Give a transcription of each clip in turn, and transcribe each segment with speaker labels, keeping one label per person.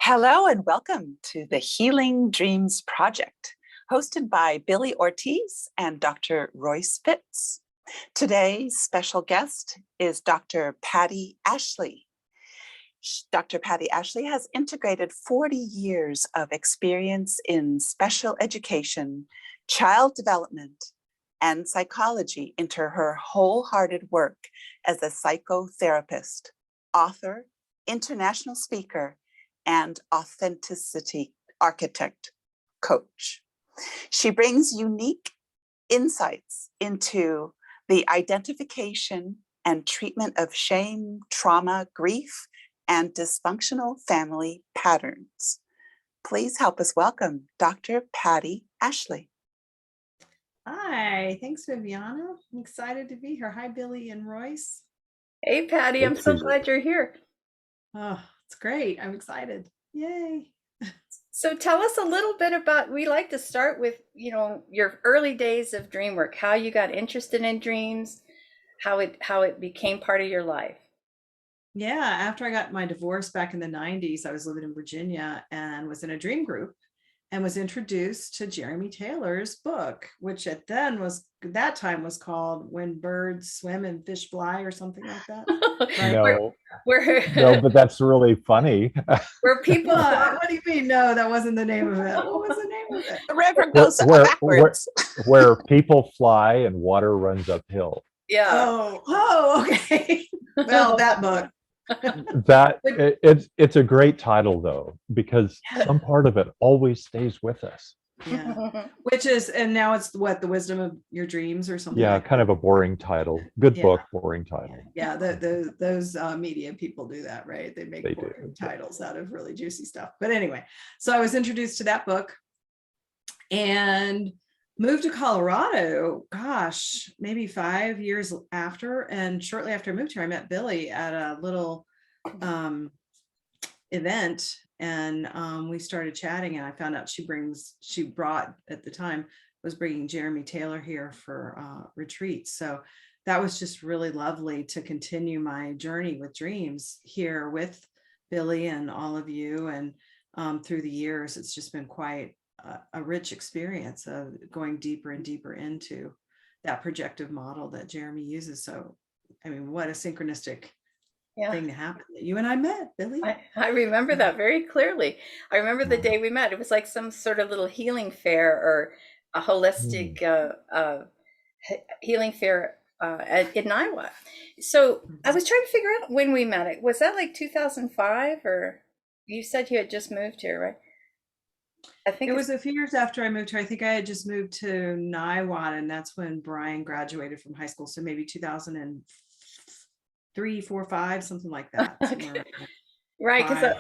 Speaker 1: Hello and welcome to the Healing Dreams Project, hosted by Billie Ortiz and Dr. Royce Fitz. Today's special guest is Dr. Patti Ashley. Dr. Patti Ashley has integrated 40 years of experience in special education, child development, and psychology into her wholehearted work as a psychotherapist, author, international speaker, and authenticity architect coach. She brings unique insights into the identification and treatment of shame, trauma, grief, and dysfunctional family patterns. Please help us welcome Dr. Patti Ashley.
Speaker 2: Hi, thanks, Viviana. I'm excited to be here. Hi, Billie and Royce.
Speaker 3: Hey, Patti, I'm so glad you're here.
Speaker 2: Oh, it's great. I'm excited. Yay.
Speaker 3: So tell us a little bit about, we like to start with, your early days of dream work, how you got interested in dreams, how it became part of your life.
Speaker 2: Yeah, after I got my divorce back in the 90s, I was living in Virginia and was in a dream group and was introduced to Jeremy Taylor's book, which at that time was called When Birds Swim and Fish Fly or something like that.
Speaker 3: Right?
Speaker 4: No, but that's really funny.
Speaker 3: Where people
Speaker 2: what do you mean? No, that wasn't the name of it. What was the name of it?
Speaker 1: The river goes backwards.
Speaker 4: Where people fly and water runs uphill.
Speaker 3: Yeah.
Speaker 2: Oh, okay. Well, that book.
Speaker 4: It's a great title though, because some part of it always stays with us.
Speaker 2: Yeah. Which is, and now it's what, The Wisdom of Your Dreams or something.
Speaker 4: Yeah,
Speaker 2: like
Speaker 4: kind
Speaker 2: that.
Speaker 4: of a boring title. Good book, boring title.
Speaker 2: Yeah, those media people do that, right? They make boring titles out of really juicy stuff. But anyway, so I was introduced to that book and moved to Colorado, gosh, maybe 5 years after. And shortly after I moved here, I met Billie at a little event, and we started chatting, and I found out she brought at the time was bringing Jeremy Taylor here for retreats. So that was just really lovely to continue my journey with dreams here with Billie and all of you. And through the years, it's just been quite a rich experience of going deeper and deeper into that projective model that Jeremy uses. So, I mean, what a synchronistic thing to happen that you and I met, Billie.
Speaker 3: I remember that very clearly. I remember the day we met. It was like some sort of little healing fair or a holistic healing fair in Iowa. So I was trying to figure out when we met. It was that like 2005, or you said you had just moved here, right?
Speaker 2: I think it was a few years after I moved here. I think I had just moved to Niwot, and that's when Brian graduated from high school. So maybe 2003, 4, 5, something like that.
Speaker 3: Okay. Right, because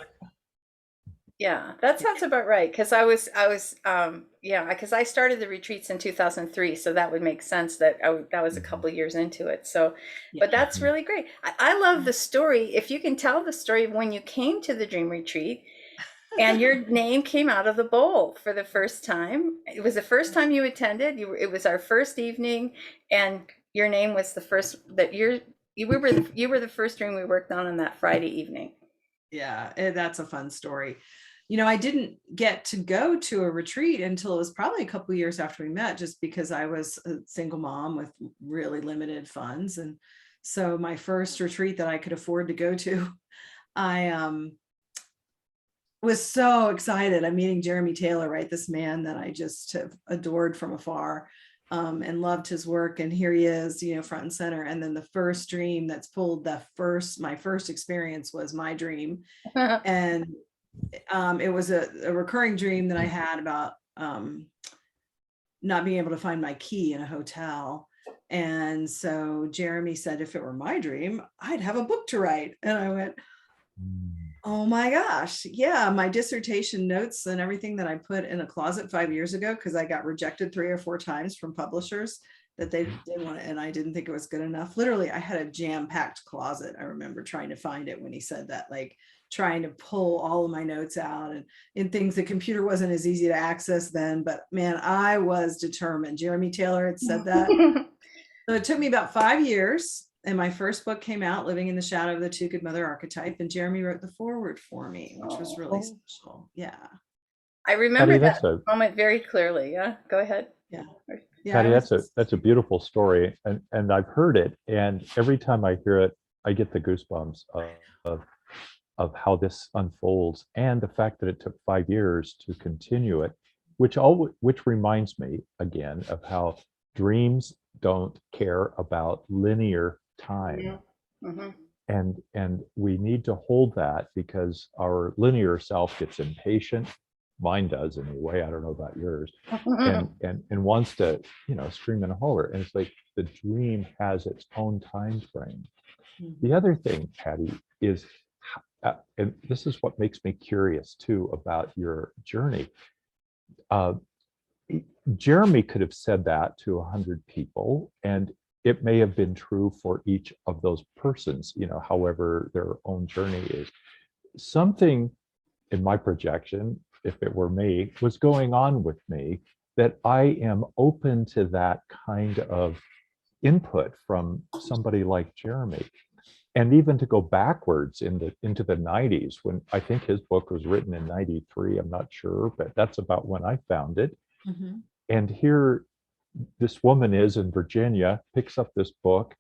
Speaker 3: that sounds about right. Because because I started the retreats in 2003, so that would make sense that that was a couple of years into it. So, but that's really great. I love the story. If you can tell the story of when you came to the dream retreat. And your name came out of the bowl for the first time. It was the first time you attended. It was our first evening, and your name was the first that you were the first dream we worked on that Friday evening.
Speaker 2: Yeah, that's a fun story. I didn't get to go to a retreat until it was probably a couple of years after we met, just because I was a single mom with really limited funds, and so my first retreat that I could afford to go to, I was so excited. I'm meeting Jeremy Taylor, right? This man that I just have adored from afar, and loved his work. And here he is, front and center. And then the first dream that's pulled, my first experience was my dream. And it was a recurring dream that I had about not being able to find my key in a hotel. And so Jeremy said, if it were my dream, I'd have a book to write. And I went, oh my gosh. Yeah. My dissertation notes and everything that I put in a closet 5 years ago, because I got rejected 3 or 4 times from publishers that they didn't want it. And I didn't think it was good enough. Literally, I had a jam-packed closet. I remember trying to find it when he said that, like trying to pull all of my notes out and in things. The computer wasn't as easy to access then, but man, I was determined. Jeremy Taylor had said that. So it took me about 5 years And my first book came out, Living in the Shadow of the Too-Good Mother Archetype, and Jeremy wrote the foreword for me, which was really special. Yeah.
Speaker 3: I remember
Speaker 4: Patty,
Speaker 3: that moment very clearly. Yeah, go ahead.
Speaker 2: Yeah. Yeah.
Speaker 4: Patty, that's a beautiful story, and I've heard it, and every time I hear it, I get the goosebumps of how this unfolds, and the fact that it took 5 years to continue it, which reminds me again of how dreams don't care about linear time.
Speaker 3: Mm-hmm.
Speaker 4: And we need to hold that, because our linear self gets impatient. Mine does anyway. I don't know about yours. And wants to, scream and holler. And it's like the dream has its own time frame. The other thing, Patty, is, and this is what makes me curious too about your journey. Jeremy could have said that to 100 people, and it may have been true for each of those persons, however their own journey is. Something in my projection, if it were me, was going on with me, that I am open to that kind of input from somebody like Jeremy. And even to go backwards into the 90s, when I think his book was written in 93, I'm not sure, but that's about when I found it.
Speaker 2: Mm-hmm.
Speaker 4: And here this woman is in Virginia, picks up this book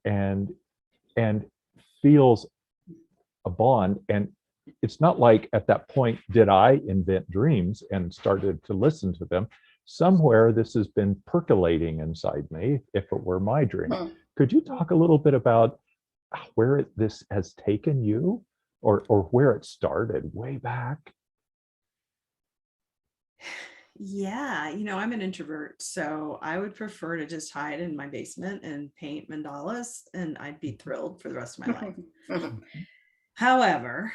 Speaker 4: and feels a bond. And it's not like at that point did I invent dreams and started to listen to them. Somewhere this has been percolating inside me, if it were my dream. Could you talk a little bit about where this has taken you, or where it started way back?
Speaker 2: Yeah, I'm an introvert, so I would prefer to just hide in my basement and paint mandalas, and I'd be thrilled for the rest of my life. However,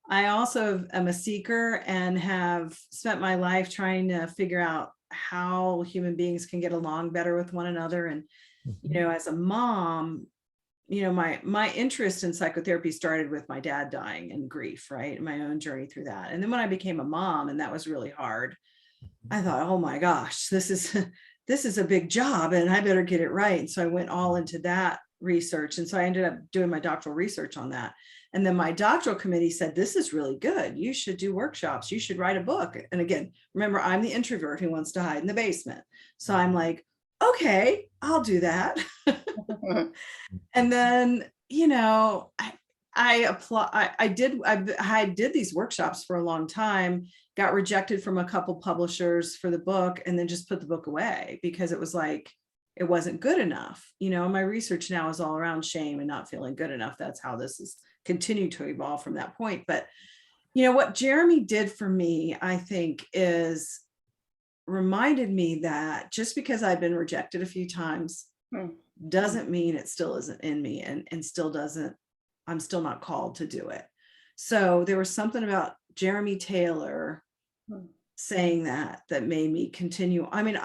Speaker 2: I also am a seeker and have spent my life trying to figure out how human beings can get along better with one another. And, as a mom, my interest in psychotherapy started with my dad dying and grief, right? And my own journey through that. And then when I became a mom, and that was really hard, I thought, oh my gosh, this is a big job and I better get it right. And so I went all into that research. And so I ended up doing my doctoral research on that. And then my doctoral committee said, this is really good. You should do workshops. You should write a book. And again, remember, I'm the introvert who wants to hide in the basement. So I'm like, okay, I'll do that. And then, I did these workshops for a long time, got rejected from a couple publishers for the book, and then just put the book away because it was like, it wasn't good enough. My research now is all around shame and not feeling good enough. That's how this has continued to evolve from that point. But, what Jeremy did for me, I think, is reminded me that just because I've been rejected a few times doesn't mean it still isn't in me, and I'm still not called to do it. So there was something about Jeremy Taylor saying that made me continue. I mean,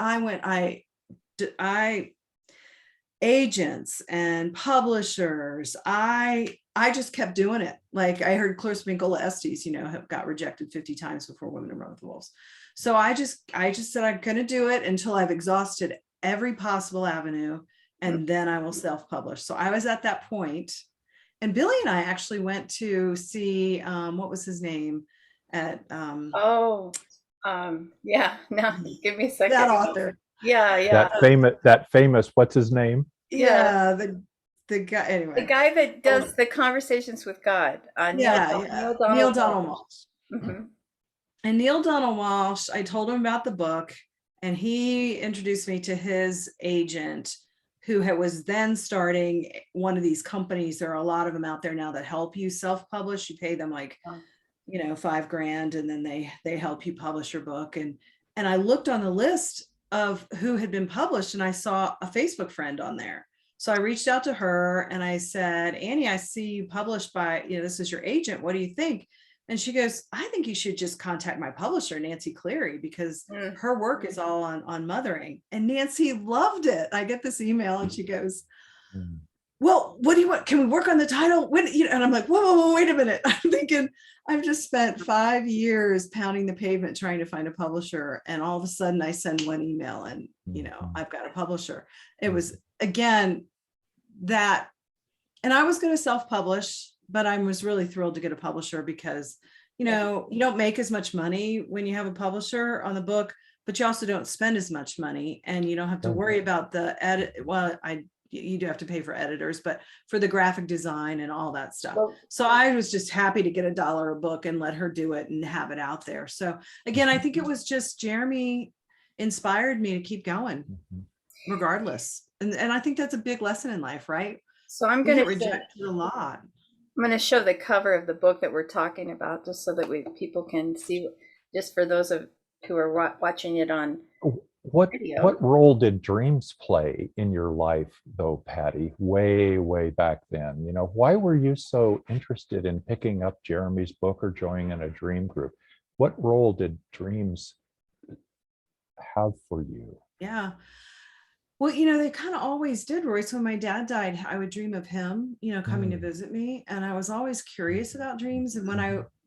Speaker 2: agents and publishers, I just kept doing it. Like I heard Claire Spinkle Estes, got rejected 50 times before Women Who Run with Wolves. So I just said, I'm going to do it until I've exhausted every possible avenue, and then I will self-publish. So I was at that point, and Billie and I actually went to see, what was his name at,
Speaker 3: yeah, now give me a second.
Speaker 2: that author.
Speaker 3: Yeah.
Speaker 4: That famous, what's his name?
Speaker 2: Yeah. The guy, anyway.
Speaker 3: The guy that does the Conversations with God.
Speaker 2: Neil Donald Walsh.
Speaker 3: Mm-hmm.
Speaker 2: And Neil Donald Walsh, I told him about the book, and he introduced me to his agent, who was then starting one of these companies. There are a lot of them out there now that help you self-publish. You pay them like, $5,000, and then they help you publish your book. And I looked on the list of who had been published, and I saw a Facebook friend on there. So I reached out to her and I said, Annie, I see you published by, this is your agent. What do you think? And she goes, I think you should just contact my publisher, Nancy Cleary, because her work is all on mothering. And Nancy loved it. I get this email and she goes, well, what do you want? Can we work on the title? And I'm like, whoa, wait a minute. I'm thinking, I've just spent 5 years pounding the pavement trying to find a publisher. And all of a sudden I send one email and, I've got a publisher. It was, again, that, and I was going to self-publish, but I was really thrilled to get a publisher because, you know, you don't make as much money when you have a publisher on the book, but you also don't spend as much money, and you don't have to worry about the edit. Well, you do have to pay for editors, but for the graphic design and all that stuff. So I was just happy to get $1 a book and let her do it and have it out there. So again, I think it was just Jeremy inspired me to keep going regardless. And I think that's a big lesson in life, right?
Speaker 3: So I'm
Speaker 2: We
Speaker 3: going
Speaker 2: get
Speaker 3: to
Speaker 2: rejected a lot.
Speaker 3: I'm going to show the cover of the book that we're talking about, just so that people can see, just for those of who are watching it on video.
Speaker 4: What role did dreams play in your life, though, Patti, way back then? You know, why were you so interested in picking up Jeremy's book or joining in a dream group? What role did dreams have for you?
Speaker 2: Yeah. Well, you know, they kind of always did, Royce. When my dad died, I would dream of him, you know, coming to visit me. And I was always curious about dreams. And when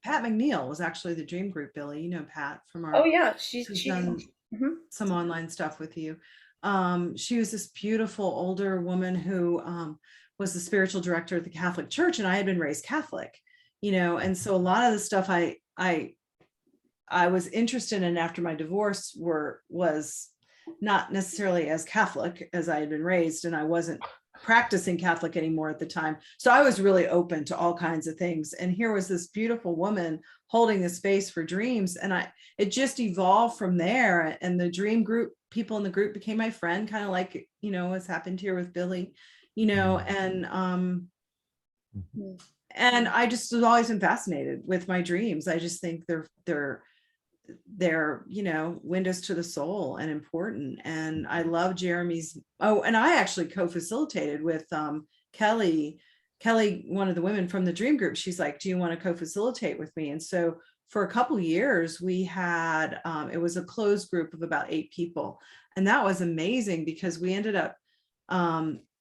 Speaker 2: Pat McNeil was actually the dream group, Billie, you know, Pat from our,
Speaker 3: oh yeah,
Speaker 2: she's done some online stuff with you. She was this beautiful older woman who was the spiritual director at the Catholic Church. And I had been raised Catholic, you know, and so a lot of the stuff I was interested in after my divorce was not necessarily as Catholic as I had been raised, and I wasn't practicing Catholic anymore at the time. So I was really open to all kinds of things. And here was this beautiful woman holding the space for dreams. And it just evolved from there. And the dream group, people in the group became my friend, kind of like, you know, what's happened here with Billie, you know, and I just was always been fascinated with my dreams. I just think they're, you know, windows to the soul and important. And I love Jeremy's. Oh, and I actually co-facilitated with Kelly, one of the women from the dream group. She's like, do you want to co-facilitate with me? And so for a couple of years we had, it was a closed group of about 8 people. And that was amazing because we ended up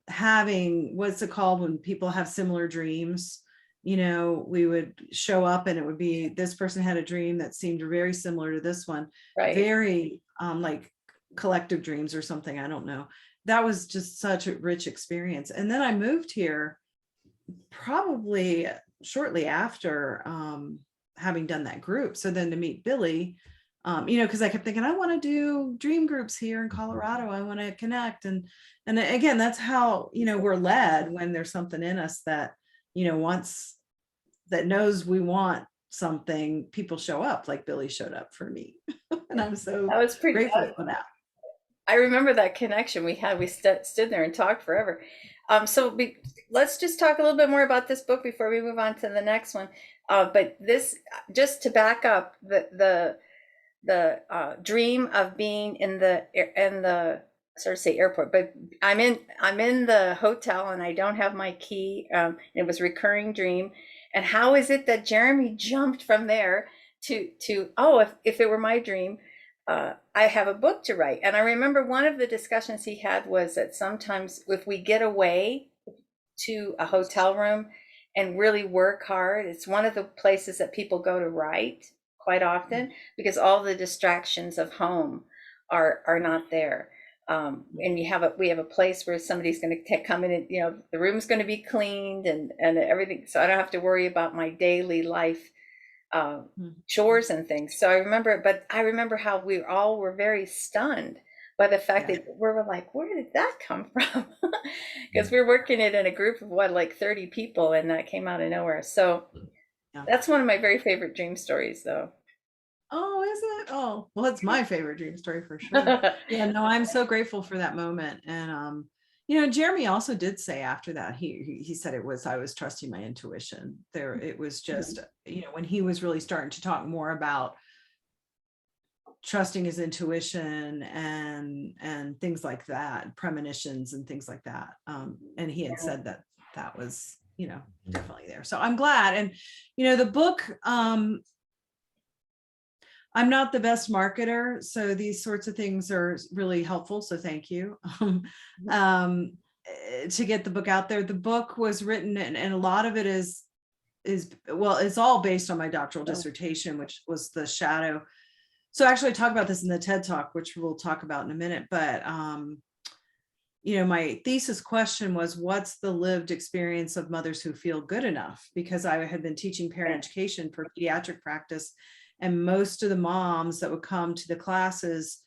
Speaker 2: having, what's it called when people have similar dreams? You know, we would show up and it would be, this person had a dream that seemed very similar to this one,
Speaker 3: right.
Speaker 2: Very like collective dreams or something. I don't know. That was just such a rich experience. And then I moved here probably shortly after having done that group. So then to meet Billie, you know, because I kept thinking, I want to do dream groups here in Colorado. I want to connect. And again, that's how, you know, we're led when there's something in us that, you know, that knows we want something, people show up, like Billie showed up for me. And I'm so grateful for that.
Speaker 3: I remember that connection we had. We stood there and talked forever. So let's just talk a little bit more about this book before we move on to the next one. But this, just to back up, the dream of being in the sort of say airport, but I'm in the hotel and I don't have my key. It was a recurring dream. And how is it that Jeremy jumped from there to oh, if it were my dream, I have a book to write. And I remember one of the discussions he had was that sometimes if we get away to a hotel room and really work hard, it's one of the places that people go to write quite often, because all the distractions of home are not there. And we have a place where somebody's going to come in and, you know, the room's going to be cleaned and everything. So I don't have to worry about my daily life chores and things. So I remember how we all were very stunned by the fact that we were like, where did that come from? Because we were working it in a group of like 30 people, and that came out of nowhere. So that's one of my very favorite dream stories, though.
Speaker 2: Oh, is it? Oh, well, it's my favorite dream story for sure. Yeah, no, I'm so grateful for that moment. And you know, Jeremy also did say after that, he said I was trusting my intuition. It was just, you know, when he was really starting to talk more about trusting his intuition and things like that, premonitions and things like that. And he had said that was, you know, definitely there. So I'm glad. And, you know, the book, I'm not the best marketer, so these sorts of things are really helpful. So thank you to get the book out there. The book was written, and a lot of it is well, it's all based on my doctoral dissertation, which was the shadow. So actually I talk about this in the TED Talk, which we'll talk about in a minute, but my thesis question was, what's the lived experience of mothers who feel good enough? Because I had been teaching parent education for pediatric practice, and most of the moms that would come to the classes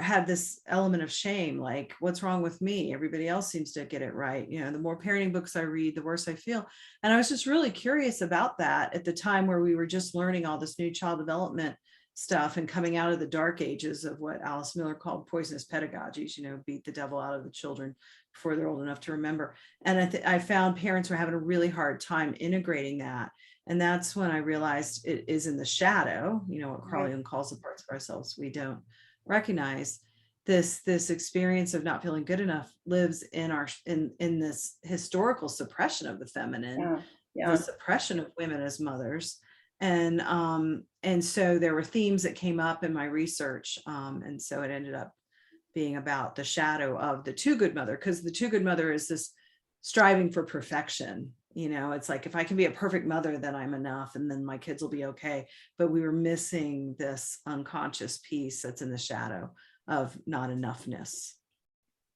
Speaker 2: had this element of shame, like, what's wrong with me? Everybody else seems to get it right. The more parenting books I read, the worse I feel. And I was just really curious about that at the time where we were just learning all this new child development stuff and coming out of the dark ages of what Alice Miller called poisonous pedagogies, beat the devil out of the children before they're old enough to remember. And I found parents were having a really hard time integrating that. And that's when I realized it is in the shadow, what Carl Jung calls the parts of ourselves we don't recognize. This experience of not feeling good enough lives in this historical suppression of the feminine, the suppression of women as mothers. And so there were themes that came up in my research. And so it ended up being about the shadow of the Too-Good Mother, because the Too-Good Mother is this striving for perfection. It's like, if I can be a perfect mother, then I'm enough, and then my kids will be okay. But we were missing this unconscious piece that's in the shadow of not enough-ness.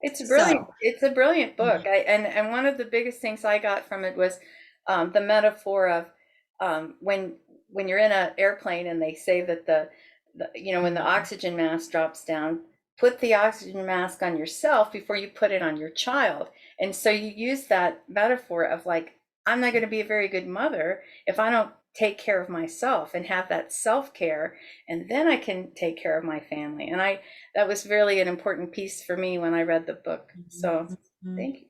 Speaker 3: It's brilliant. It's a brilliant book. And one of the biggest things I got from it was the metaphor of when you're in an airplane and they say that when the oxygen mask drops down, put the oxygen mask on yourself before you put it on your child. And so you use that metaphor of like, I'm not going to be a very good mother if I don't take care of myself and have that self-care, and then I can take care of my family. And that was really an important piece for me when I read the book. So thank you.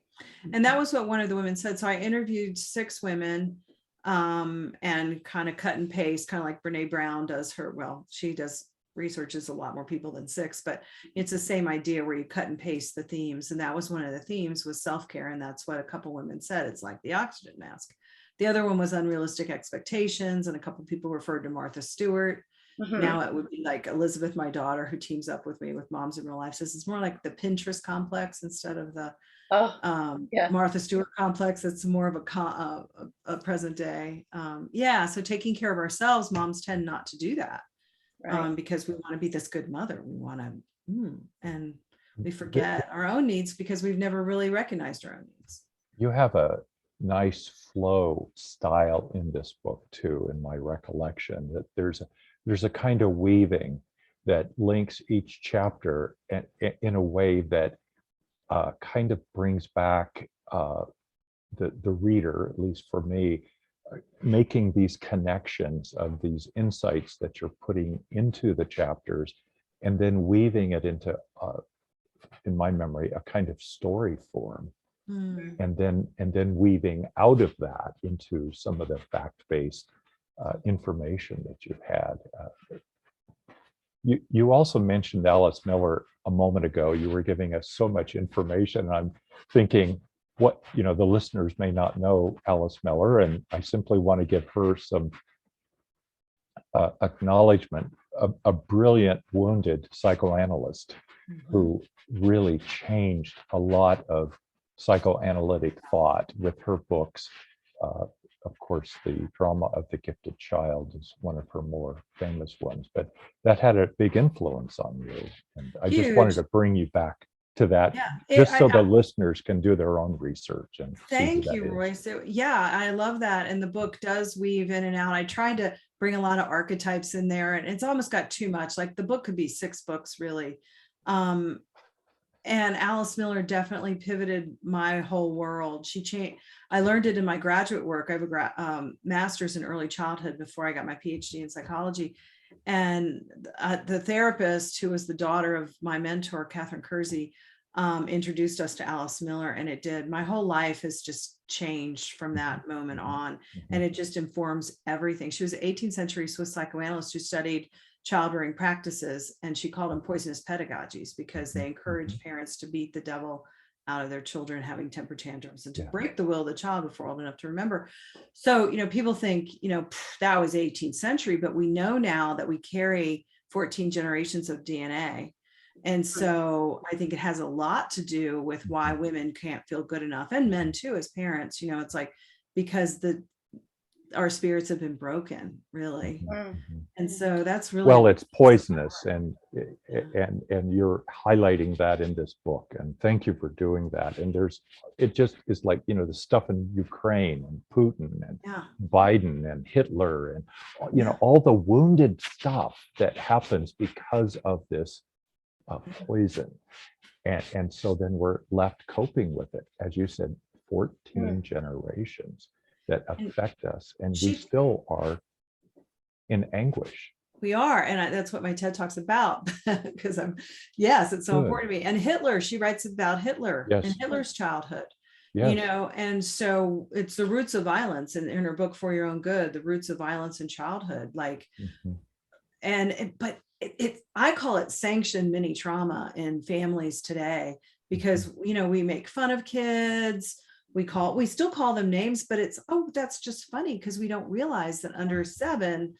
Speaker 2: And that was what one of the women said. So I interviewed 6 women and kind of cut and paste, kind of like Brene Brown does she does researches a lot more people than 6, but it's the same idea where you cut and paste the themes. And that was one of the themes, was self-care. And that's what a couple women said. It's like the oxygen mask. The other one was unrealistic expectations. And a couple people referred to Martha Stewart. Now it would be like Elizabeth, my daughter, who teams up with me with Moms in Real Life, says it's more like the Pinterest complex instead of the Martha Stewart complex. It's more of a present day. So taking care of ourselves, moms tend not to do that. Because we want to be this good mother. We want to, and we forget our own needs because we've never really recognized our own needs.
Speaker 4: You have a nice flow style in this book too, in my recollection, that there's a kind of weaving that links each chapter in a way that kind of brings back the reader, at least for me, making these connections of these insights that you're putting into the chapters, and then weaving it into, in my memory, a kind of story form, and then weaving out of that into some of the fact-based information that you've had. You also mentioned Alice Miller a moment ago. You were giving us so much information. I'm thinking, what the listeners may not know Alice Miller, and I simply want to give her some acknowledgement. A brilliant wounded psychoanalyst who really changed a lot of psychoanalytic thought with her books. Of course, the Drama of the Gifted Child is one of her more famous ones, but that had a big influence on you. And I just wanted to bring you back to that, just so the listeners can do their own research. And
Speaker 2: thank you, Royce. I love that. And the book does weave in and out. I tried to bring a lot of archetypes in there, and it's almost got too much. Like, the book could be 6 books, really. And Alice Miller definitely pivoted my whole world. She changed. I learned it in my graduate work. I have a master's in early childhood before I got my PhD in psychology. And the therapist, who was the daughter of my mentor, Catherine Kersey, introduced us to Alice Miller, and it did. My whole life has just changed from that moment on, and it just informs everything. She was an 18th century Swiss psychoanalyst who studied child rearing practices, and she called them poisonous pedagogies because they encourage parents to beat the devil out of their children having temper tantrums and to break the will of the child before old enough to remember. So, people think, that was 18th century, but we know now that we carry 14 generations of DNA. And so I think it has a lot to do with why women can't feel good enough, and men too, as parents. It's like, because our spirits have been broken, really.
Speaker 3: Mm.
Speaker 2: And so that's really
Speaker 4: Well, it's poisonous, and you're highlighting that in this book, and thank you for doing that. And it just is like, the stuff in Ukraine and Putin and
Speaker 2: yeah.
Speaker 4: Biden and Hitler and
Speaker 2: Yeah.
Speaker 4: all the wounded stuff that happens because of this poison. And so then we're left coping with it, as you said, 14 generations that affect us, and we still are in anguish.
Speaker 2: We are, and that's what my TED Talk's about, because it's so important to me. And Hitler, she writes about Hitler and Hitler's childhood, and so it's the roots of violence, and in her book For Your Own Good, the roots of violence in childhood, like, but I call it sanctioned mini trauma in families today, because we make fun of kids. We still call them names, but it's, that's just funny, because we don't realize that under 7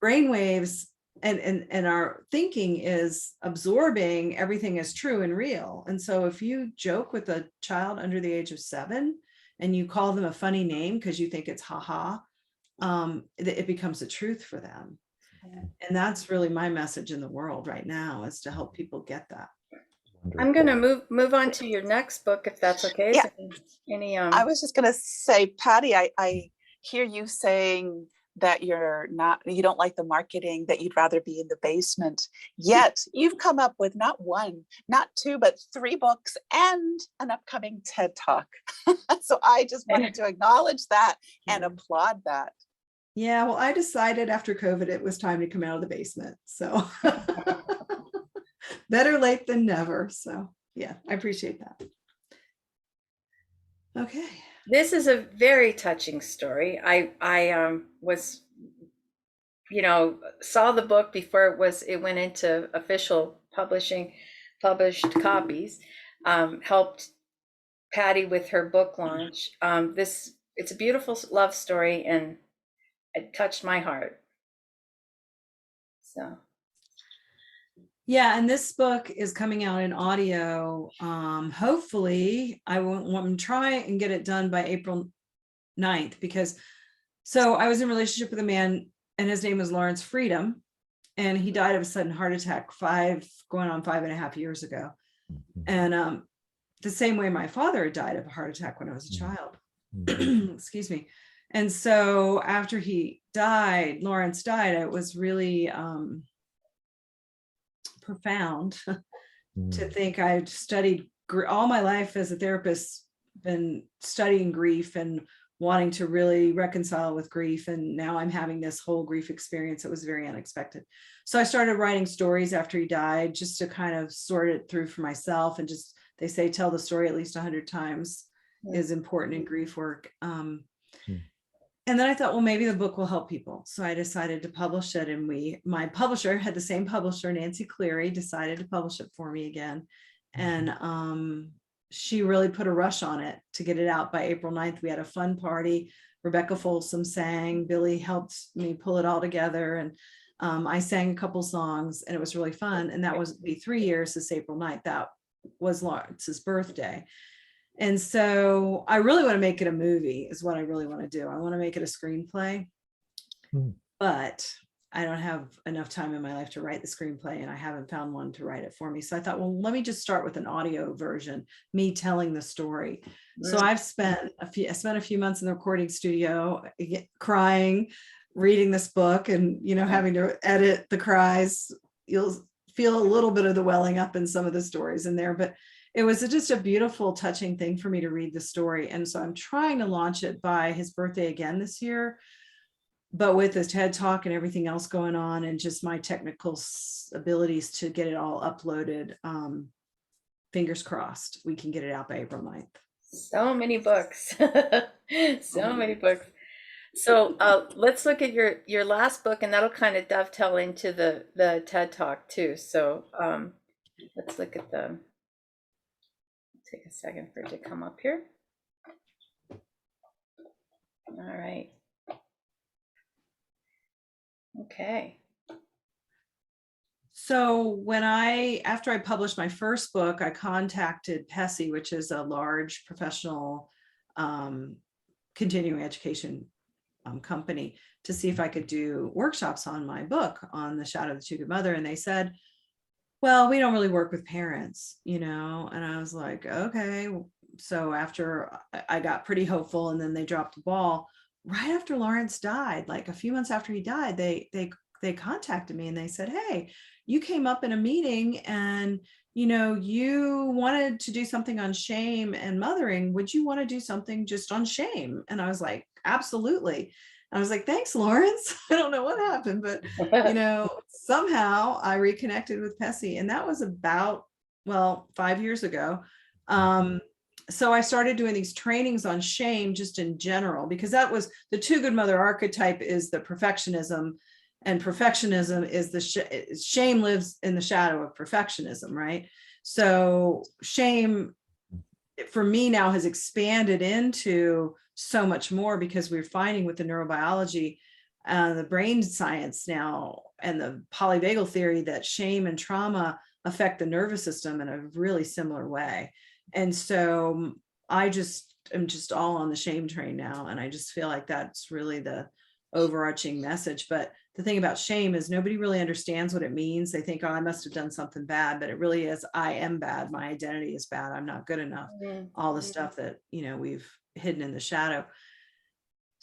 Speaker 2: brainwaves and our thinking is absorbing everything as true and real. And so if you joke with a child under the age of 7 and you call them a funny name because you think it's haha, it becomes a truth for them. And that's really my message in the world right now, is to help people get that.
Speaker 4: Wonderful.
Speaker 3: I'm going to move on to your next book, if that's okay.
Speaker 1: Yeah. I was just going to say, Patti, I hear you saying that you don't like the marketing, that you'd rather be in the basement. Yet you've come up with not 1, not 2, but 3 books and an upcoming TED Talk. So I just wanted to acknowledge that and applaud that.
Speaker 2: Yeah, well, I decided after COVID it was time to come out of the basement. So better late than never. So yeah, I appreciate that. Okay.
Speaker 3: This is a very touching story. I was, saw the book before it went into official published copies, helped Patti with her book launch. It's a beautiful love story, and it touched my heart. So.
Speaker 2: Yeah, and this book is coming out in audio. Hopefully, I want to try and get it done by April 9th, because I was in a relationship with a man, and his name was Lawrence Freedom, and he died of a sudden heart attack going on 5.5 years ago. And the same way my father died of a heart attack when I was a child. Excuse me. And so after Lawrence died, it was really profound to think. I'd studied all my life as a therapist, been studying grief and wanting to really reconcile with grief, and now I'm having this whole grief experience. It was very unexpected. So I started writing stories after he died, just to kind of sort it through for myself, and just, they say tell the story at least 100 times is important in grief work. And then I thought, well, maybe the book will help people. So I decided to publish it. And my publisher had the same publisher, Nancy Cleary, decided to publish it for me again. And she really put a rush on it to get it out by April 9th. We had a fun party. Rebecca Folsom sang, Billie helped me pull it all together. And I sang a couple songs, and it was really fun. And that was be 3 years this April 9th. That was Lawrence's birthday. And so I really want to make it a movie, is what I really want to do. I want to make it a screenplay, but I don't have enough time in my life to write the screenplay, and I haven't found one to write it for me. So I thought, well, let me just start with an audio version, me telling the story. So I've spent a few months in the recording studio, crying, reading this book, and, having to edit the cries. You'll feel a little bit of the welling up in some of the stories in there, but it was just a beautiful, touching thing for me to read the story. And so I'm trying to launch it by his birthday again this year, but with his TED Talk and everything else going on, and just my technical abilities to get it all uploaded, fingers crossed, we can get it out by April 9th.
Speaker 3: So many books, so many books. So let's look at your last book, and that'll kind of dovetail into the TED Talk too. So let's look at take a second for it to come up here. All right. Okay.
Speaker 2: So after I published my first book, I contacted PESI, which is a large professional continuing education company to see if I could do workshops on my book on the shadow of the Too-Good Mother. And they said, well, we don't really work with parents, and I was like, okay. So after I got pretty hopeful, and then they dropped the ball right after Lawrence died, like a few months after he died, they contacted me and they said, hey, you came up in a meeting and you wanted to do something on shame and mothering. Would you want to do something just on shame? And I was like, absolutely. I was like, thanks, Lawrence. I don't know what happened, but somehow I reconnected with Pessy, and that was about, 5 years ago. So I started doing these trainings on shame just in general, because that was the Too-Good Mother archetype, is the perfectionism, and perfectionism is the shame lives in the shadow of perfectionism, right? So shame for me now has expanded into so much more, because we're finding with the neurobiology, the brain science now, and the polyvagal theory, that shame and trauma affect the nervous system in a really similar way. And so I'm just all on the shame train now. And I just feel like that's really the overarching message. But the thing about shame is nobody really understands what it means. They think, oh, I must have done something bad, but it really is, I am bad. My identity is bad. I'm not good enough. All the stuff that, we've hidden in the shadow.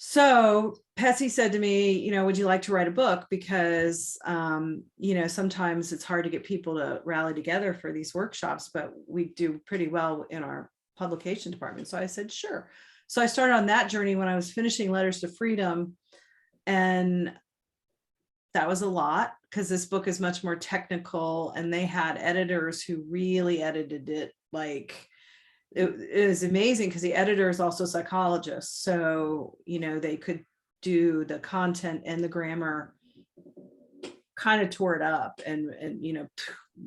Speaker 2: So Pessy said to me, would you like to write a book? Because, sometimes it's hard to get people to rally together for these workshops, but we do pretty well in our publication department. So I said, sure. So I started on that journey when I was finishing Letters to Freedom. And that was a lot, because this book is much more technical, and they had editors who really edited it. Like, it is amazing, because the editor is also a psychologist. So, they could do the content and the grammar, kind of tore it up, and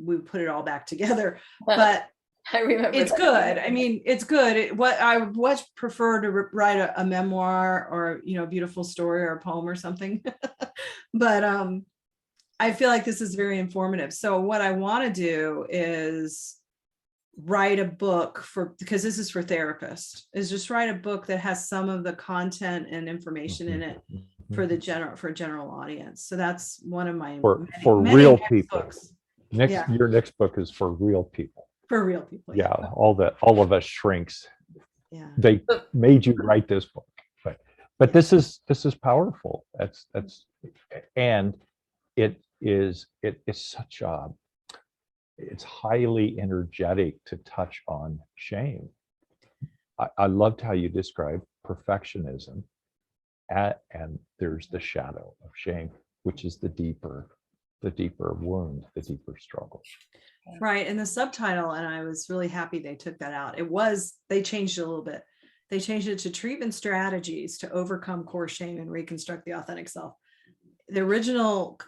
Speaker 2: we put it all back together. But
Speaker 3: I remember
Speaker 2: it's good. I mean, it's good. What I would much prefer to write a memoir, or, a beautiful story or a poem or something. But I feel like this is very informative. So what I want to do is write a book because this is for therapists, is just write a book that has some of the content and information in it for the general audience. So that's one of my many
Speaker 4: real people.
Speaker 2: books.
Speaker 4: Your next book is for real people.
Speaker 2: For real people.
Speaker 4: Yeah, all of us shrinks.
Speaker 2: Yeah.
Speaker 4: They made you write this book, but this is powerful. And it's such a, it's highly energetic to touch on shame. I loved how you described perfectionism, and there's the shadow of shame, which is the deeper wound, the deeper struggle.
Speaker 2: Right. And the subtitle, and I was really happy they took that out. They changed it a little bit. They changed it to Treatment Strategies to Overcome Core Shame and Reconstruct the Authentic Self. The original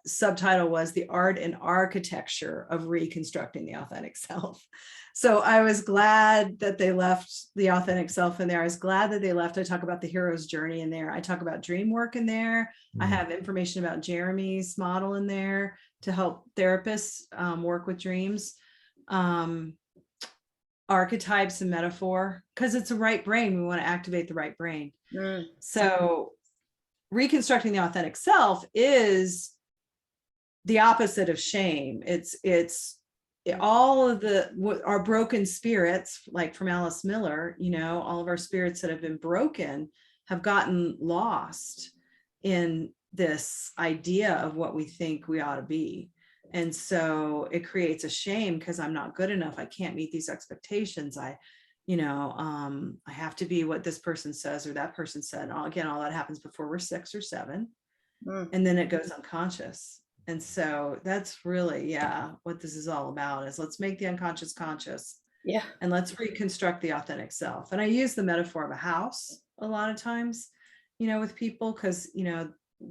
Speaker 2: subtitle was The Art and Architecture of Reconstructing the Authentic Self. So I was glad that they left the authentic self in there. I was glad that they left. I talk about the hero's journey in there. I talk about dreamwork in there. I have information about Jeremy's model in there to help therapists work with dreams, archetypes and metaphor, because it's a right brain. We want to activate the right brain. So reconstructing the authentic self is the opposite of shame. It's all of our broken spirits, like from Alice Miller, all of our spirits that have been broken have gotten lost in this idea of what we think we ought to be. And so it creates a shame, because I'm not good enough. I can't meet these expectations. I have to be what this person says or that person said. Again, all that happens before we're 6 or 7. And then it goes unconscious. And so that's really, what this is all about, is let's make the unconscious conscious.
Speaker 3: Yeah.
Speaker 2: And let's reconstruct the authentic self. And I use the metaphor of a house a lot of times, with people, because,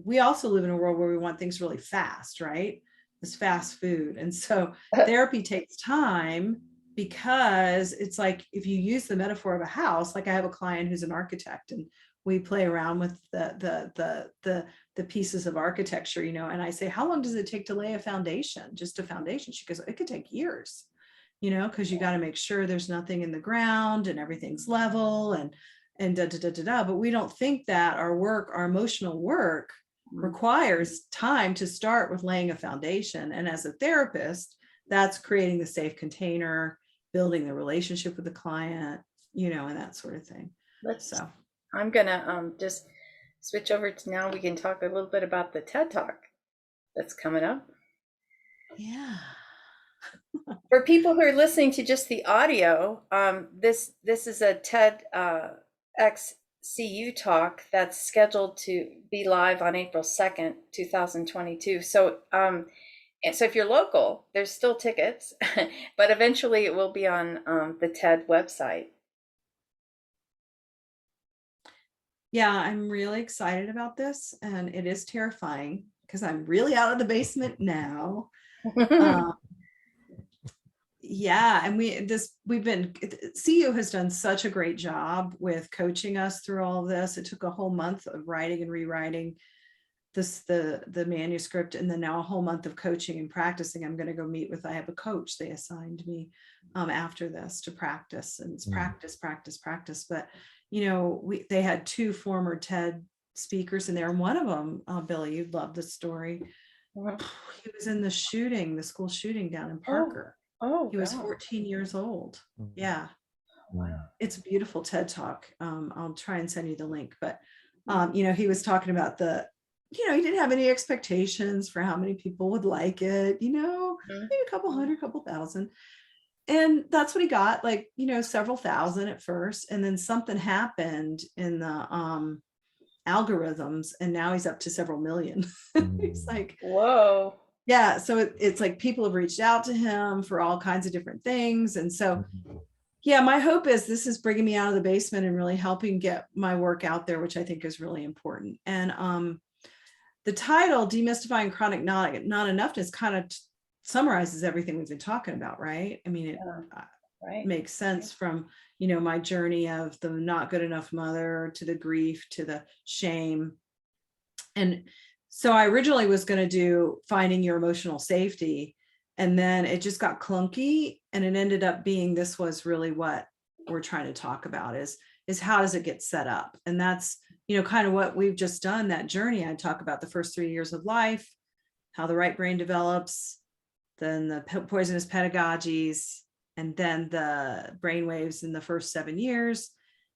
Speaker 2: we also live in a world where we want things really fast, right? This fast food. And so therapy takes time, because it's like, if you use the metaphor of a house, like I have a client who's an architect, and we play around with the pieces of architecture, and I say, how long does it take to lay a foundation? Just a foundation. She goes, it could take years, because you got to make sure there's nothing in the ground and everything's level. and da da da da da. But we don't think that our work, our emotional work, requires time to start with laying a foundation. And as a therapist, that's creating the safe container, building the relationship with the client, and that sort of thing.
Speaker 3: I'm gonna just switch over to now. We can talk a little bit about the TED Talk that's coming up.
Speaker 2: Yeah.
Speaker 3: For people who are listening to just the audio, this is a TEDx CU talk that's scheduled to be live on April 2nd, 2022. So if you're local, there's still tickets, but eventually it will be on the TED website.
Speaker 2: Yeah, I'm really excited about this, and it is terrifying because I'm really out of the basement now. Yeah, and CU has done such a great job with coaching us through all of this. It took a whole month of writing and rewriting the manuscript, and then now a whole month of coaching and practicing. I'm going to go meet with, I have a coach they assigned me after this to practice, and it's practice. But they had 2 former TED speakers in there, and one of them, Billie, you'd love the story. He was in the school shooting down in Parker. He was 14 years old. Yeah. It's a beautiful TED Talk. I'll try and send you the link, but he was talking about he didn't have any expectations for how many people would like it, maybe a couple hundred, couple thousand. And that's what he got, several thousand at first. And then something happened in the algorithms, and now he's up to several million. He's like,
Speaker 3: whoa.
Speaker 2: Yeah. So it's like people have reached out to him for all kinds of different things. And so, yeah, my hope is this is bringing me out of the basement and really helping get my work out there, which I think is really important. And the title, Demystifying Chronic Not Enoughness, kind of summarizes everything we've been talking about, right? I mean, it makes sense from, my journey of the not good enough mother to the grief to the shame. And so I originally was going to do finding your emotional safety, and then it just got clunky, and it ended up being, this was really what we're trying to talk about is how does it get set up? And that's, kind of what we've just done, that journey. I talk about the first 3 years of life, how the right brain develops, then the poisonous pedagogies, and then the brainwaves in the first 7 years.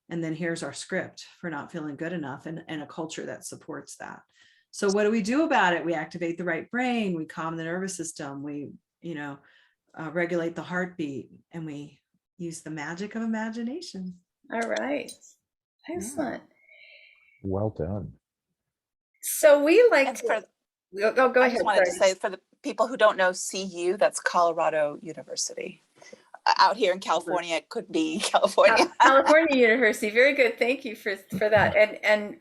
Speaker 2: And then here's our script for not feeling good enough, and a culture that supports that. So what do we do about it? We activate the right brain, we calm the nervous system, we, regulate the heartbeat, and we use the magic of imagination.
Speaker 3: All right. Excellent.
Speaker 4: Well done.
Speaker 3: So we like
Speaker 1: go ahead.
Speaker 3: I
Speaker 1: just wanted to say, for the people who don't know CU, that's Colorado University. Out here in California, it could be California.
Speaker 3: California University. Very good. Thank you for that. And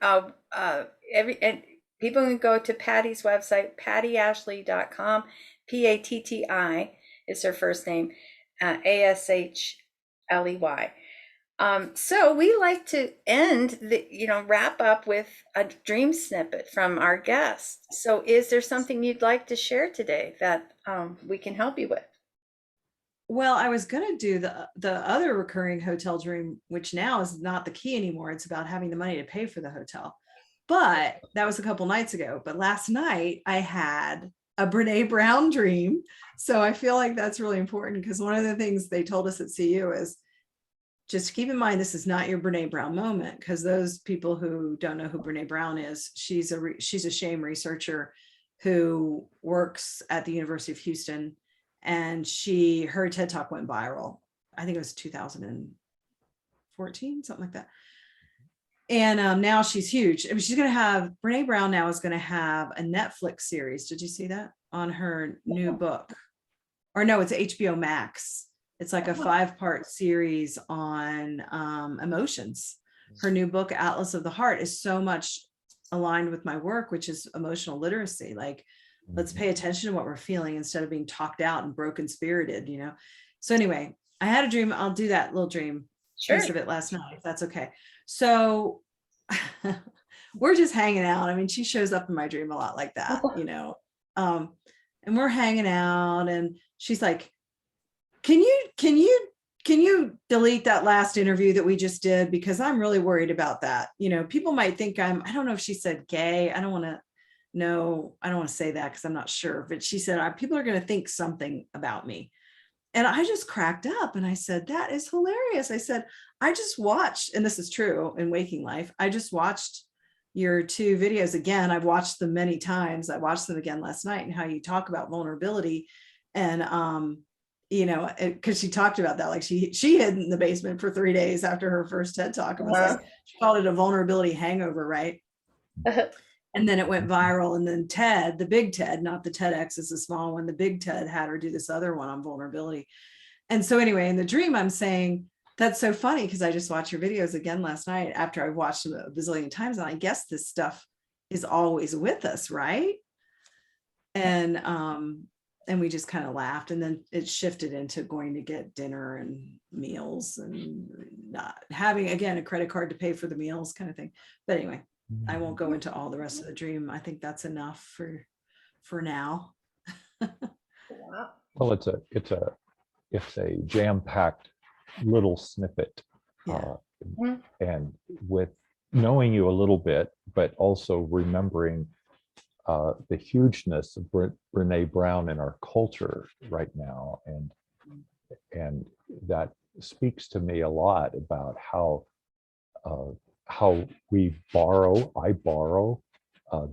Speaker 3: people can go to Patti's website, pattiashley.com. Patti is her first name, Ashley. So we like to end wrap up with a dream snippet from our guest. So is there something you'd like to share today that we can help you with?
Speaker 2: Well, I was going to do the other recurring hotel dream, which now is not the key anymore. It's about having the money to pay for the hotel. But that was a couple nights ago. But last night I had a Brene Brown dream. So I feel like that's really important, because one of the things they told us at CU is just keep in mind, this is not your Brene Brown moment, because those people who don't know who Brene Brown is, she's a shame researcher who works at the University of Houston. And her TED Talk went viral. I think it was 2014, something like that. And now she's huge. I mean, Brene Brown now is going to have a Netflix series. Did you see that? On her new book? Or no, it's HBO Max. It's like a 5-part series on emotions. Her new book, Atlas of the Heart, is so much aligned with my work, which is emotional literacy. Like, let's pay attention to what we're feeling instead of being talked out and broken spirited, So anyway, I had a dream. I'll do that little dream piece of it last night, if that's okay. So we're just hanging out. I mean, she shows up in my dream a lot like that, and we're hanging out, and she's like, can you delete that last interview that we just did, because I'm really worried about that. You know, people might think I don't know if she said gay. I don't want to say that because I'm not sure, but she said, people are going to think something about me. And I just cracked up and I said, that is hilarious. I said, I just watched, and this is true in waking life, I just watched your 2 videos again. I've watched them many times. I watched them again last night, and how you talk about vulnerability. And, you know, because she talked about that, like she hid in the basement for 3 days after her first TED Talk. It was like, she called it a vulnerability hangover, right? And then it went viral. And then TED, the big TED, not the TEDx is a small one, the big TED had her do this other one on vulnerability. And so anyway, in the dream, I'm saying, that's so funny, because I just watched your videos again last night after I watched them a bazillion times. And I guess this stuff is always with us, right? And we just kind of laughed, and then it shifted into going to get dinner and meals and not having, again, a credit card to pay for the meals kind of thing. But anyway, I won't go into all the rest of the dream. I think that's enough for now.
Speaker 3: Wow.
Speaker 4: Well, it's a jam-packed little snippet.
Speaker 2: Yeah.
Speaker 4: And with knowing you a little bit, but also remembering the hugeness of Brene Brown in our culture right now, and that speaks to me a lot about how we I borrow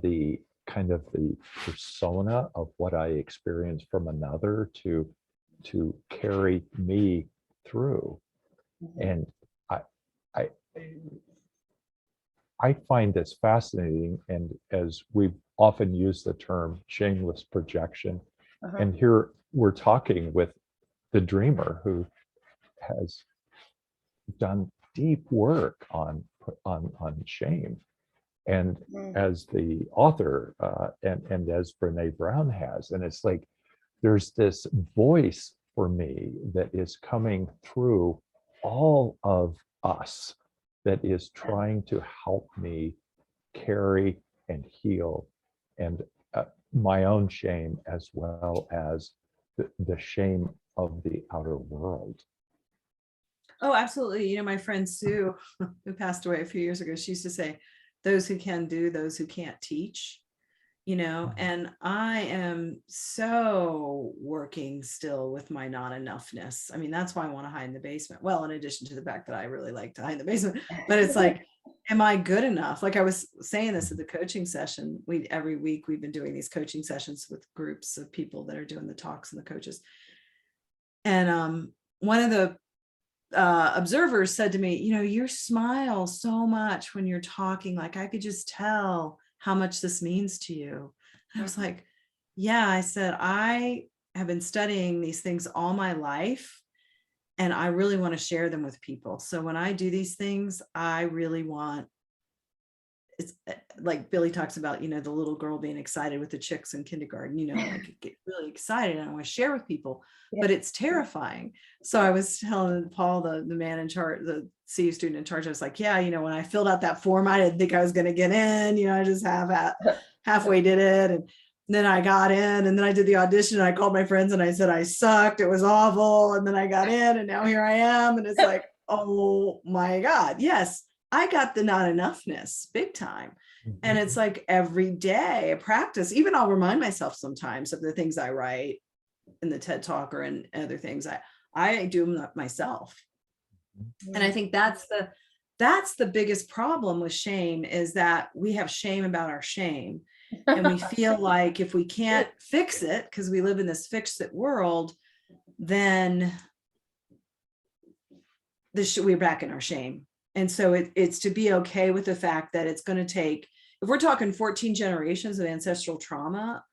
Speaker 4: the kind of the persona of what I experience from another to carry me through. And I find this fascinating, and as we've often used the term shameless projection, and here we're talking with the dreamer who has done deep work on shame, and as the author and as Brene Brown has, and it's like there's this voice for me that is coming through all of us that is trying to help me carry and heal, and my own shame, as well as the shame of the outer world.
Speaker 2: Oh, absolutely. You know, my friend Sue, who passed away a few years ago, she used to say, those who can do, those who can't teach. You know, and I am so working still with my not enoughness. I mean, that's why I want to hide in the basement. Well, in addition to the fact that I really like to hide in the basement, but it's like, am I good enough? Like I was saying this at the coaching session, every week we've been doing these coaching sessions with groups of people that are doing the talks and the coaches. And one of the observers said to me, you know, you smile so much when you're talking, like I could just tell how much this means to you. And I was like, yeah, I said, I have been studying these things all my life, and I really want to share them with people. So when I do these things, I really want, it's like Billie talks about, you know, the little girl being excited with the chicks in kindergarten, you know, like get really excited and I want to share with people, but it's terrifying. So I was telling Paul, the man in charge, the CU student in charge, I was like, yeah, you know, when I filled out that form, I didn't think I was going to get in, you know, I just halfway did it. And then I got in, and then I did the audition, and I called my friends and I said, I sucked. It was awful. And then I got in, and now here I am. And it's like, oh my God. Yes. I got the not enoughness big time. And it's like every day a practice. Even I'll remind myself sometimes of the things I write in the TED Talk or in other things. I do them myself. And I think that's the biggest problem with shame, is that we have shame about our shame. And we feel like if we can't fix it, because we live in this fix-it world, then we're back in our shame. And so it's to be okay with the fact that it's going to take, if we're talking 14 generations of ancestral trauma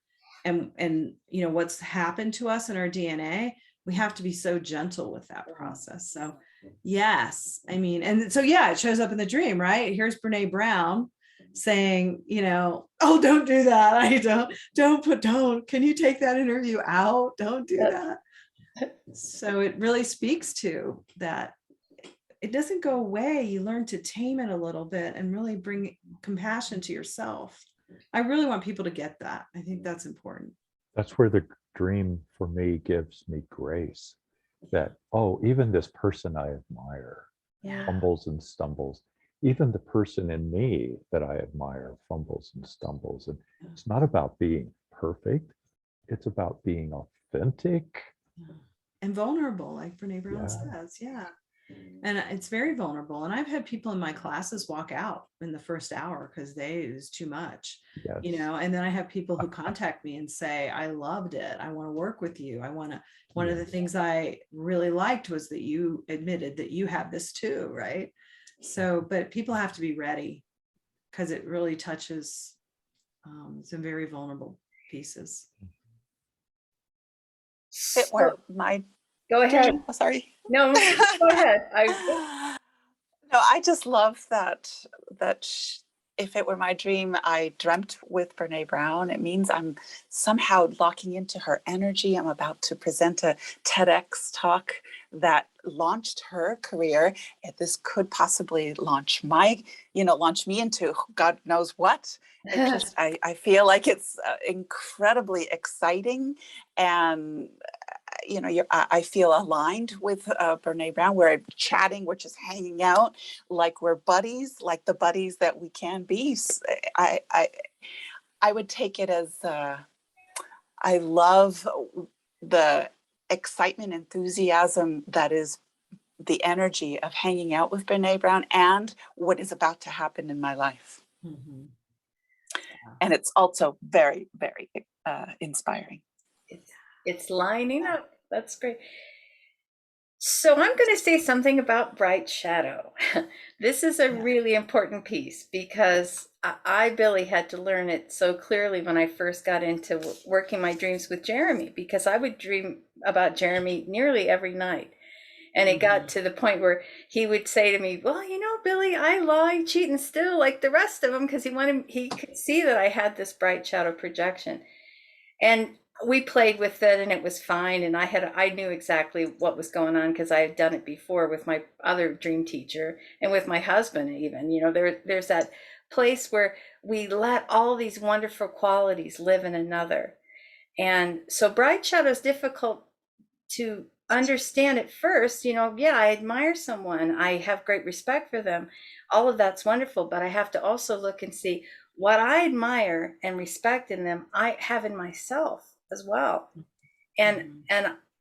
Speaker 2: and you know, what's happened to us in our DNA, we have to be so gentle with that process. So yes, I mean, and so, yeah, it shows up in the dream, right? Here's Brene Brown saying, you know, oh, don't do that. Don't, can you take that interview out? Don't do that. So it really speaks to that. It doesn't go away. You learn to tame it a little bit and really bring compassion to yourself. I really want people to get that. I think that's important.
Speaker 4: That's where the dream for me gives me grace. that, oh, even this person I admire
Speaker 2: Yeah.
Speaker 4: fumbles and stumbles. Even the person in me that I admire fumbles and stumbles. And it's not about being perfect. It's about being authentic.
Speaker 2: And vulnerable, like Brene Brown
Speaker 4: Yeah.
Speaker 2: says. Yeah. And it's very vulnerable. And I've had people in my classes walk out in the first hour because it was too much,
Speaker 4: Yes.
Speaker 2: you know. And then I have people who contact me and say, I loved it. I want to work with you. One of the things I really liked was that you admitted that you have this too, right? So, but people have to be ready because it really touches some very vulnerable pieces.
Speaker 1: It were my
Speaker 3: Go ahead.
Speaker 1: dream. Oh, sorry.
Speaker 3: No, go ahead.
Speaker 1: No, I just love that if it were my dream, I dreamt with Brene Brown. It means I'm somehow locking into her energy. I'm about to present a TEDx talk that launched her career. This could possibly launch launch me into God knows what. It just, I feel like it's incredibly exciting, and I feel aligned with Brene Brown. We're chatting, we're just hanging out like we're buddies, like the buddies that we can be. I would take it as I love the excitement, enthusiasm that is the energy of hanging out with Brene Brown and what is about to happen in my life.
Speaker 2: Mm-hmm. Yeah.
Speaker 1: And it's also very, very inspiring.
Speaker 3: It's lining up. That's great. So I'm going to say something about bright shadow. This is a really important piece because Billie, had to learn it so clearly when I first got into working my dreams with Jeremy, because I would dream about Jeremy nearly every night. And it got to the point where he would say to me, well, Billie, I lie, cheat, and steal like the rest of them, because he could see that I had this bright shadow projection. And we played with it and it was fine. And I knew exactly what was going on because I had done it before with my other dream teacher and with my husband even. There's that place where we let all these wonderful qualities live in another. And so bright shadow is difficult to understand at first. I admire someone, I have great respect for them, all of that's wonderful, but I have to also look and see what I admire and respect in them I have in myself as well. And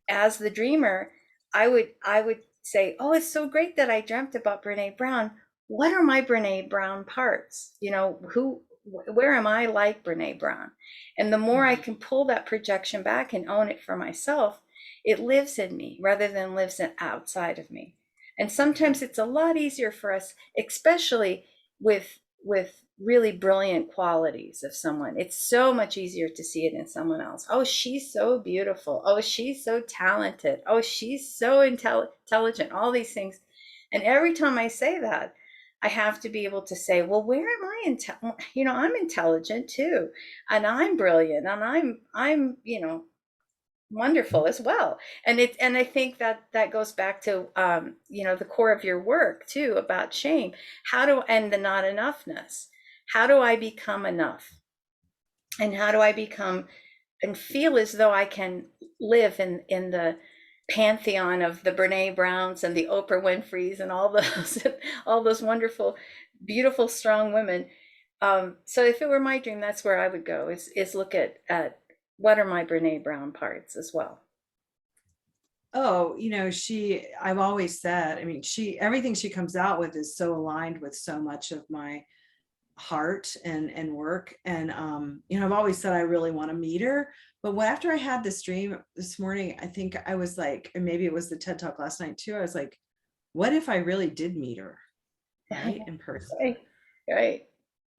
Speaker 3: as the dreamer, I would say, oh, it's so great that I dreamt about Brene Brown. What are my Brene Brown parts? Where am I like Brene Brown? And the more I can pull that projection back and own it for myself, it lives in me rather than lives outside of me. And sometimes it's a lot easier for us, especially with really brilliant qualities of someone. It's so much easier to see it in someone else. Oh, she's so beautiful. Oh, she's so talented. Oh, she's so intelligent, all these things. And every time I say that, I have to be able to say, well, where am I? I'm intelligent too. And I'm brilliant. And I'm wonderful as well. And I think that goes back to the core of your work too, about shame, and the not enoughness. How do I become enough? And how do I become and feel as though I can live in the pantheon of the Brene Browns and the Oprah Winfreys and all those wonderful, beautiful, strong women. So if it were my dream, that's where I would go, is look at what are my Brene Brown parts as well.
Speaker 2: Oh, I've always said, everything she comes out with is so aligned with so much of my heart and work. And, I've always said I really want to meet her. But after I had this dream this morning, I think I was like, and maybe it was the TED Talk last night too, I was like, what if I really did meet her, right, in person?
Speaker 3: Right.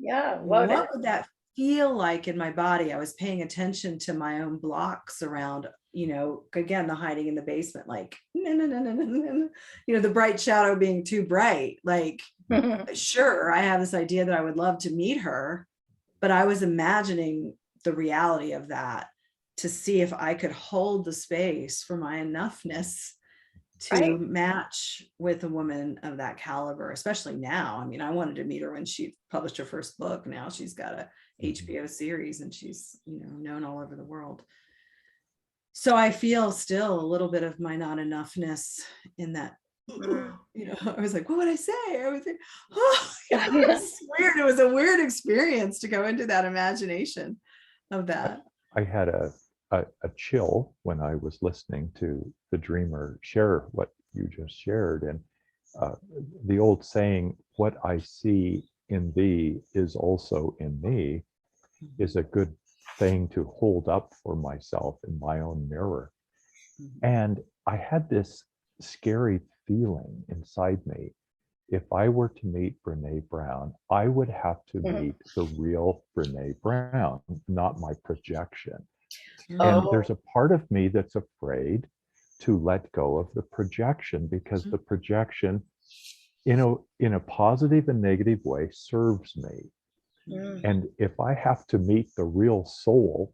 Speaker 3: Yeah.
Speaker 2: What would that feel like in my body? I was paying attention to my own blocks around, again, the hiding in the basement, like, no, the bright shadow being too bright. Like, sure, I have this idea that I would love to meet her, but I was imagining the reality of that to see if I could hold the space for my enoughness to match with a woman of that caliber, especially now. I wanted to meet her when she published her first book. Now she's got a HBO series and she's, known all over the world. So I feel still a little bit of my not enoughness in that. I was like, what would I say? I was like, oh, it was weird. It was a weird experience to go into that imagination of that.
Speaker 4: I had a chill when I was listening to the dreamer share what you just shared. And the old saying, what I see in thee is also in me, is a good thing to hold up for myself in my own mirror. And I had this scary feeling inside me. If I were to meet Brene Brown, I would have to meet the real Brene Brown, not my projection. And there's a part of me that's afraid to let go of the projection, because the projection, in a positive and negative way, serves me. And if I have to meet the real soul,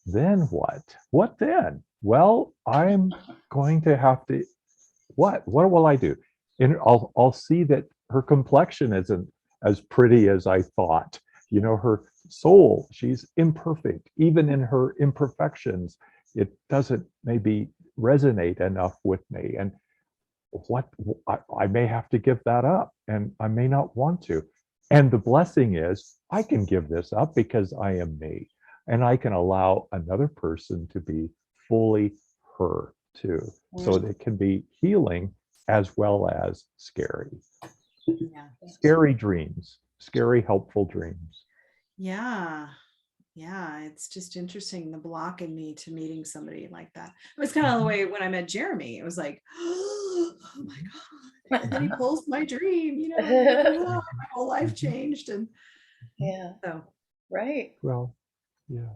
Speaker 4: then what? What then? Well, I'm going to have to, what will I do? And I'll see that her complexion isn't as pretty as I thought. Her soul, she's imperfect. Even in her imperfections, it doesn't maybe resonate enough with me. And I may have to give that up, and I may not want to. And the blessing is I can give this up because I am me, and I can allow another person to be fully her too. So it can be healing as well as scary. Scary dreams, scary, helpful dreams.
Speaker 2: Yeah. It's just interesting, the block in me to meeting somebody like that. It was kind of the way when I met Jeremy. It was like, oh my God. And then he pulls my dream, my whole life changed. And so
Speaker 3: right.
Speaker 2: Well, yeah.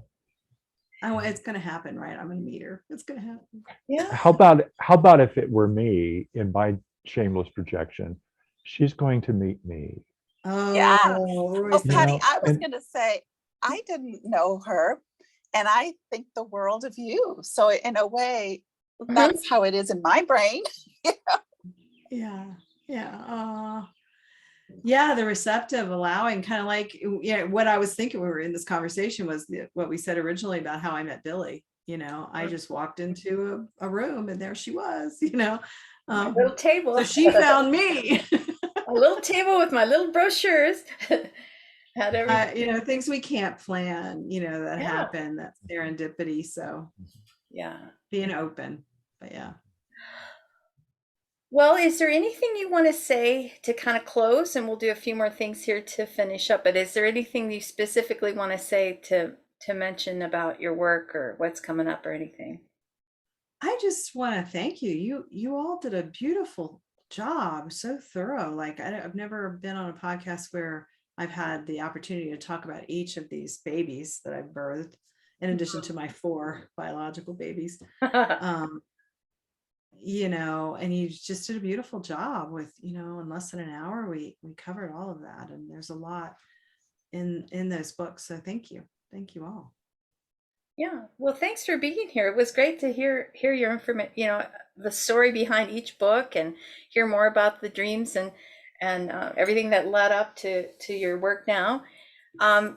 Speaker 2: It's gonna happen, right? I'm gonna meet her. It's gonna happen.
Speaker 3: Yeah.
Speaker 4: How about if it were me in my shameless projection? She's going to meet me.
Speaker 2: Oh,
Speaker 1: yeah.
Speaker 2: Royce,
Speaker 1: Patti, I was going to say, I didn't know her, and I think the world of you. So in a way, that's how it is in my brain.
Speaker 2: Yeah. The receptive, allowing, kind of like, what I was thinking when we were in this conversation was what we said originally about how I met Billie. I just walked into a room and there she was,
Speaker 3: my little table.
Speaker 2: So she found me.
Speaker 3: A little table with my little brochures. Had everything.
Speaker 2: Things we can't plan, that happen, that serendipity. So being open, but
Speaker 3: Well, is there anything you want to say to kind of close? And we'll do a few more things here to finish up. But is there anything you specifically want to say to mention about your work or what's coming up or anything?
Speaker 2: I just want to thank you. You all did a beautiful job, so thorough. Like I've never been on a podcast where I've had the opportunity to talk about each of these babies that I've birthed, in addition to my 4 biological babies. And you just did a beautiful job with, in less than an hour, we covered all of that. And there's a lot in those books. So thank you all.
Speaker 3: Yeah, well, thanks for being here. It was great to hear your information, the story behind each book, and hear more about the dreams and everything that led up to your work now.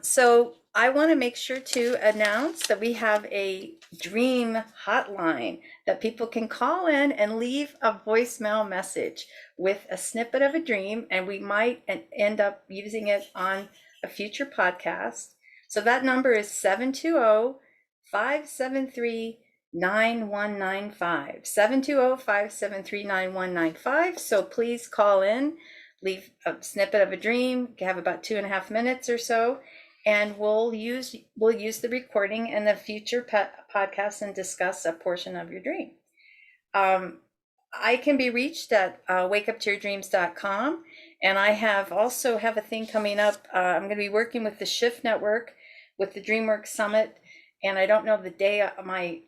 Speaker 3: So I want to make sure to announce that we have a dream hotline that people can call in and leave a voicemail message with a snippet of a dream, and we might end up using it on a future podcast. So that number is 720-573-9195. 720-573-9195. So please call in, leave a snippet of a dream. You have about 2.5 minutes or so, and we'll use the recording in the future podcast and discuss a portion of your dream. I can be reached at wakeuptoyourdreams.com, and I also have a thing coming up. I'm going to be working with the Shift Network with the DreamWork Summit, and I don't know the day my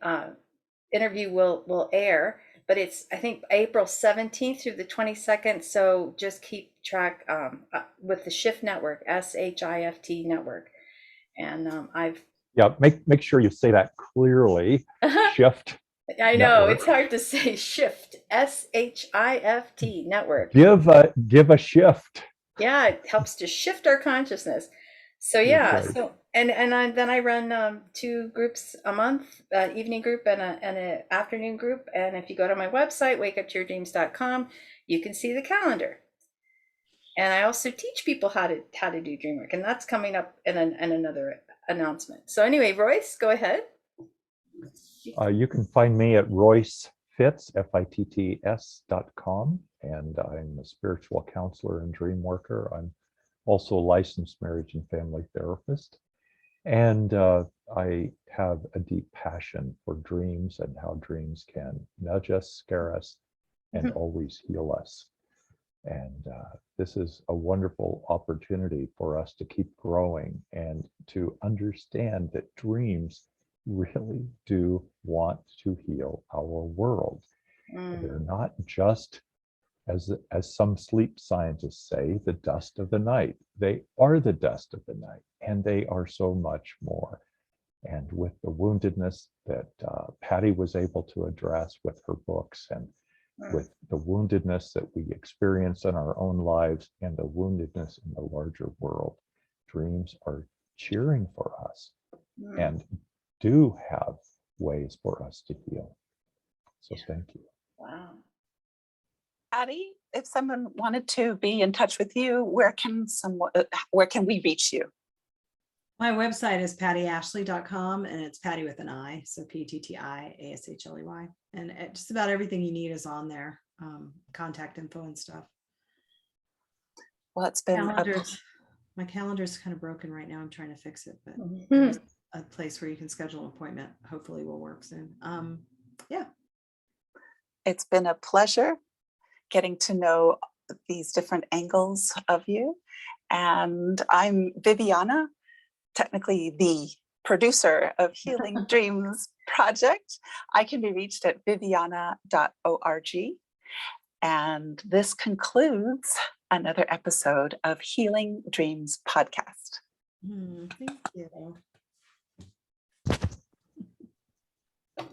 Speaker 3: interview will air, but it's, I think, April 17th through the 22nd. So just keep track with the Shift Network, SHIFT Network. And
Speaker 4: make sure you say that clearly. Shift.
Speaker 3: I know network. It's hard to say. Shift, SHIFT Network.
Speaker 4: Give a shift.
Speaker 3: Yeah, it helps to shift our consciousness. So then I run 2 groups a month, an evening group and an afternoon group. And if you go to my website, wakeuptoyourdreams.com, you can see the calendar. And I also teach people how to do dream work, and that's coming up in another announcement. So anyway, Royce, go ahead.
Speaker 4: You can find me at Royce Fitts, FITTS.com, and I'm a spiritual counselor and dream worker. I'm also a licensed marriage and family therapist. And I have a deep passion for dreams and how dreams can nudge us, scare us, and always heal us. And this is a wonderful opportunity for us to keep growing and to understand that dreams really do want to heal our world. They're not just, as some sleep scientists say, the dust of the night. They are the dust of the night, and they are so much more. And with the woundedness that Patti was able to address with her books, and with the woundedness that we experience in our own lives and the woundedness in the larger world, dreams are cheering for us and do have ways for us to heal. So thank you.
Speaker 3: Wow.
Speaker 1: Patti, if someone wanted to be in touch with you, where can we reach you?
Speaker 2: My website is pattiashley.com, and it's Patti with an I, so PTTIASHLEY. And just about everything you need is on there, contact info and stuff.
Speaker 1: Well, it's been
Speaker 2: my calendar's kind of broken right now. I'm trying to fix it, but there's a place where you can schedule an appointment. Hopefully will work soon. Yeah.
Speaker 1: It's been a pleasure getting to know these different angles of you. And I'm Viviana, technically the producer of Healing Dreams Project. I can be reached at viviana.org. And this concludes another episode of Healing Dreams Podcast.
Speaker 2: Thank you.